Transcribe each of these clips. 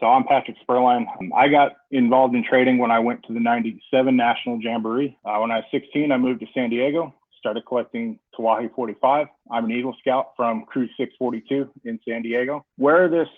So I'm Patrick Sperlein. I got involved in trading when I went to the 97 National Jamboree. When I was 16, I moved to San Diego, started collecting Tiwahe 45. I'm an Eagle Scout from Crew 642 in San Diego. Where this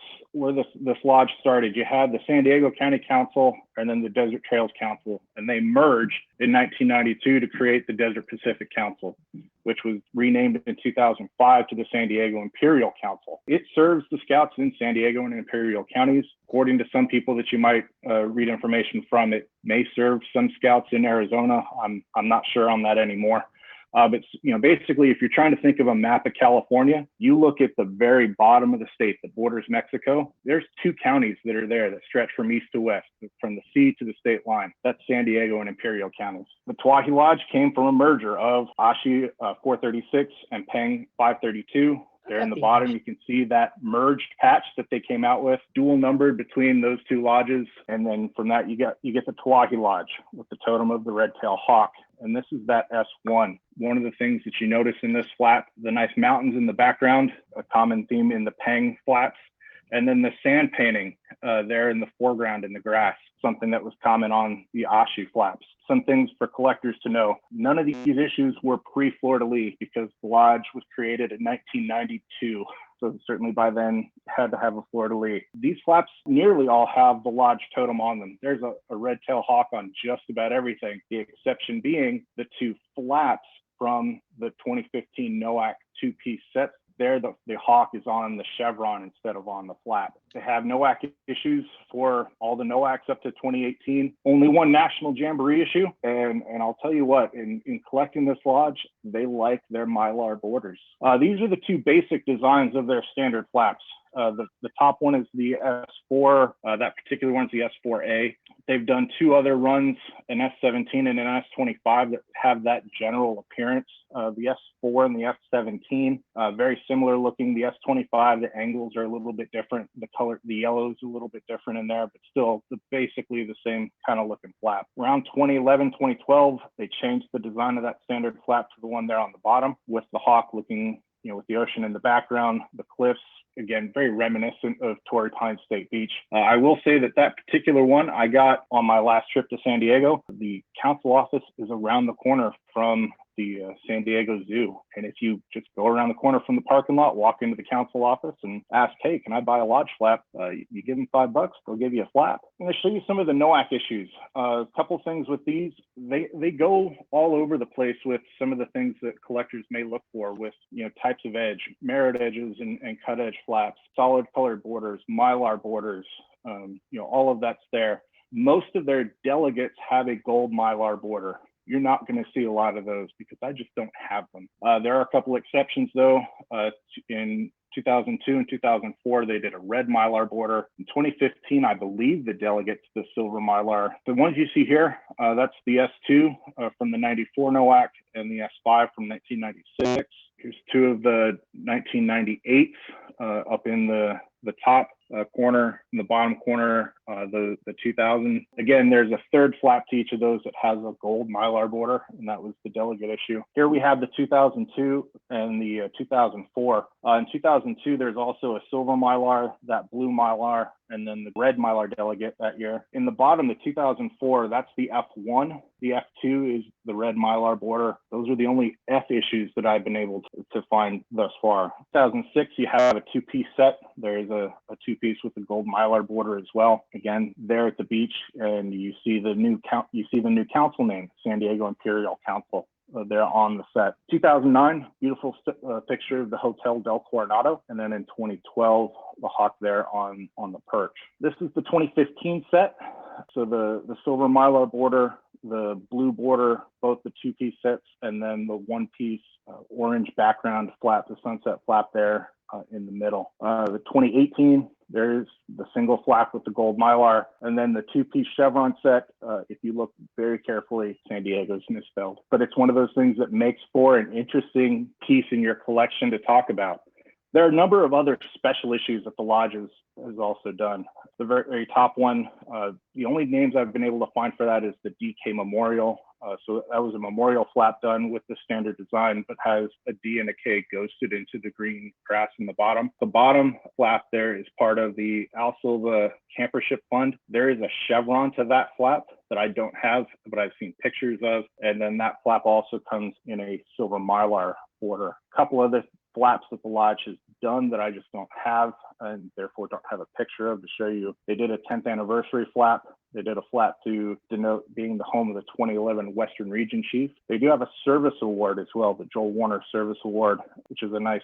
lodge started, you had the San Diego County Council and then the Desert Trails Council, and they merged in 1992 to create the Desert Pacific Council, which was renamed in 2005 to the San Diego Imperial Council. It serves the Scouts in San Diego and Imperial counties. According to some people that you might read information from, it may serve some Scouts in Arizona. I'm not sure on that anymore. But basically, if you're trying to think of a map of California, you look at the very bottom of the state that borders Mexico. There's two counties that are there that stretch from east to west, from the sea to the state line. That's San Diego and Imperial counties. The Tiwahe Lodge came from a merger of Ashi 436 and Peng 532. There in the bottom, you can see that merged patch that they came out with, dual numbered between those two lodges. And then from that, you get the Tiwahe Lodge with the totem of the red-tailed hawk. And this is that S1. One of the things that you notice in this flap, the nice mountains in the background, a common theme in the Peng flaps, and then the sand painting there in the foreground in the grass, something that was common on the Ashi flaps. Some things for collectors to know. None of these issues were pre-fleur-de-lis because the lodge was created in 1992. So certainly by then had to have a fleur-de-lis. These flaps nearly all have the lodge totem on them. There's a red-tailed hawk on just about everything. The exception being the two flaps from the 2015 NOAC two-piece set. There, the hawk is on the chevron instead of on the flap. They have NOAC issues for all the NOACs up to 2018. Only one National Jamboree issue. And I'll tell you what, in collecting this lodge, they like their Mylar borders. These are the two basic designs of their standard flaps. The top one is the S4. That particular one's the S4A. They've done two other runs, an S17 and an S25, that have that general appearance. The S4 and the S17, very similar looking. The S25, the angles are a little bit different. The color, the yellow is a little bit different in there, but still basically the same kind of looking flap. Around 2011, 2012, they changed the design of that standard flap to the one there on the bottom with the hawk looking, with the ocean in the background, the cliffs. Again, very reminiscent of Torrey Pines State Beach. I will say that particular one I got on my last trip to San Diego. The council office is around the corner from the San Diego Zoo. And if you just go around the corner from the parking lot, walk into the council office and ask, hey, can I buy a lodge flap? You give them $5, they'll give you a flap. I'm going to show you some of the NOAC issues. A couple things with these. They go all over the place with some of the things that collectors may look for with, types of edge, mirrored edges and cut edge flaps, solid colored borders, Mylar borders, all of that's there. Most of their delegates have a gold Mylar border. You're not going to see a lot of those because I just don't have them. There are a couple exceptions though. In 2002 and 2004, they did a red Mylar border. In 2015, I believe the delegates, the silver Mylar. The ones you see here, that's the S2 from the 94 NOAC and the S5 from 1996. Here's two of the 1998s up in the top corner, in the bottom corner, the 2000. Again, there's a third flap to each of those that has a gold Mylar border, and that was the delegate issue. Here we have the 2002 and the 2004. In 2002, there's also a silver Mylar, that blue Mylar, and then the red Mylar delegate that year. In the bottom, the 2004, that's the F1. The F2 is the red Mylar border. Those are the only F issues that I've been able to find thus far. 2006, you have a two-piece set. There's a two-piece with the gold Mylar border as well. Again, there at the beach, and you see the new council name, San Diego Imperial Council. There on the set. 2009, beautiful picture of the Hotel Del Coronado. And then in 2012, the hawk there on the perch. This is the 2015 set. So the silver Mylar border, the blue border, both the two-piece sets, and then the one-piece orange background flap, the sunset flap there in the middle. The 2018, there's the single flap with the gold Mylar, and then the two-piece chevron set. If you look very carefully, San Diego's misspelled. But it's one of those things that makes for an interesting piece in your collection to talk about. There are a number of other special issues that the Lodge has also done. The very top one, the only names I've been able to find for that is the DK Memorial. So that was a memorial flap done with the standard design, but has a D and a K ghosted into the green grass in the bottom. The bottom flap there is part of the Al Silva Campership Fund. There is a chevron to that flap that I don't have, but I've seen pictures of. And then that flap also comes in a silver mylar border. A couple other flaps that the Lodge has done that I just don't have and therefore don't have a picture of to show you. They did a 10th anniversary flap. They did a flap to denote being the home of the 2011 Western Region Chief. They do have a service award as well, the Joel Warner Service Award, which is a nice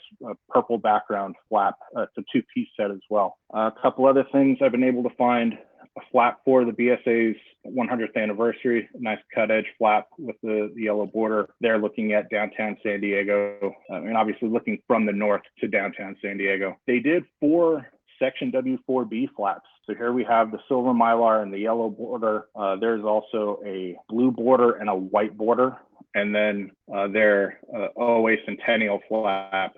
purple background flap. It's a two-piece set as well. A couple other things I've been able to find. A flap for the BSA's 100th anniversary, nice cut edge flap with the yellow border. They're looking at downtown San Diego, and obviously looking from the north to downtown San Diego. They did 4 Section W4B flaps. So here we have the silver mylar and the yellow border. There's also a blue border and a white border. And then their OOA Centennial flap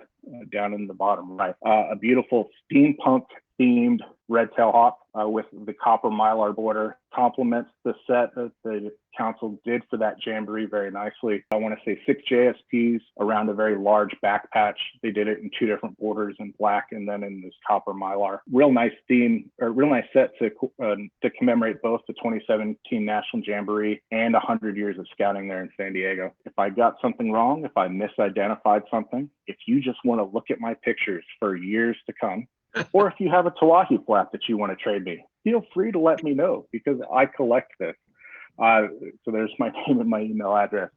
down in the bottom right. A beautiful steampunk themed red tail hawk with the copper mylar border complements the set that the council did for that jamboree very nicely. I want to say 6 JSPs around a very large back patch. They did it in 2 different borders in black and then in this copper mylar. Real nice theme, or real nice set to commemorate both the 2017 National Jamboree and 100 years of scouting there in San Diego. If I got something wrong, if I misidentified something, if you just want to look at my pictures for years to come, or if you have a Tiwahe flap that you want to trade me, feel free to let me know because I collect this. So there's my name and my email address.